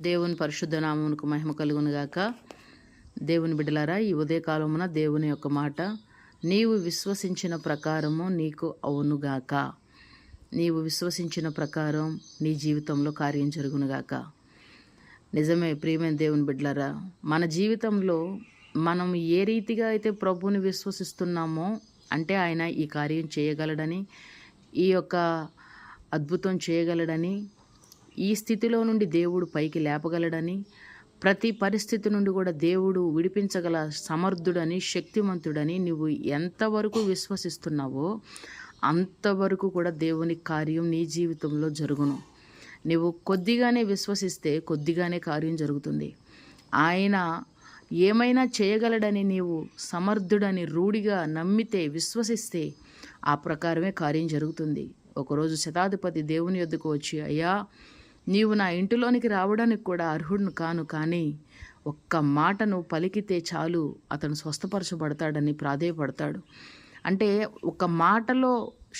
దేవుని పరిశుద్ధ నామమునకు మహిమ కలుగునుగాక. దేవుని బిడ్డలారా, ఈ ఉదయకాలమున దేవుని యొక్క మాట, నీవు విశ్వసించిన ప్రకారము నీకు అవునుగాక. నీవు విశ్వసించిన ప్రకారం నీ జీవితంలో కార్యం జరుగునుగాక. నిజమే ప్రియమైన దేవుని బిడ్డలారా, మన జీవితంలో మనం ఏ రీతిగా అయితే ప్రభువుని విశ్వసిస్తున్నామో, అంటే ఆయన ఈ కార్యం చేయగలడని, ఈ యొక్క అద్భుతం చేయగలడని, ఈ స్థితిలో నుండి దేవుడు పైకి లేపగలడని, ప్రతి పరిస్థితి నుండి కూడా దేవుడు విడిపించగల సమర్థుడని, శక్తిమంతుడని నువ్వు ఎంతవరకు విశ్వసిస్తున్నావో అంతవరకు కూడా దేవుని కార్యం నీ జీవితంలో జరుగును. నువ్వు కొద్దిగానే విశ్వసిస్తే కొద్దిగానే కార్యం జరుగుతుంది. ఆయన ఏమైనా చేయగలడని నీవు సమర్థుడని రూఢిగా నమ్మితే, విశ్వసిస్తే ఆ ప్రకారమే కార్యం జరుగుతుంది. ఒకరోజు శతాధిపతి దేవుని యొద్దకు వచ్చి, అయ్యా, నీవు నా ఇంటిలోనికి రావడానికి కూడా అర్హుడును కాను, కానీ ఒక్క మాట నువ్వు పలికితే చాలు అతను స్వస్థపరచబడతాడని ప్రాధేయపడతాడు. అంటే ఒక మాటలో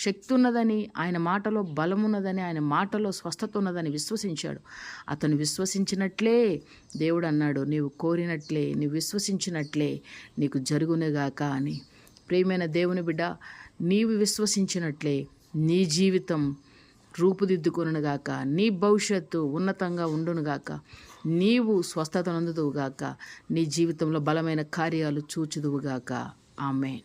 శక్తి ఉన్నదని, ఆయన మాటలో బలం ఉన్నదని, ఆయన మాటలో స్వస్థత ఉన్నదని విశ్వసించాడు. అతను విశ్వసించినట్లే దేవుడు అన్నాడు, నీవు కోరినట్లే, నీవు విశ్వసించినట్లే నీకు జరుగునుగాక అని. ప్రియమైన దేవుని బిడ్డ, నీవు విశ్వసించినట్లే నీ జీవితం రూపుదిద్దుకొనుగాక, నీ భవిష్యత్తు ఉన్నతంగా ఉండునుగాక, నీవు స్వస్థత నందుదువుగాక, నీ జీవితంలో బలమైన కార్యాలు చూచుదువుగాక. ఆమేన్.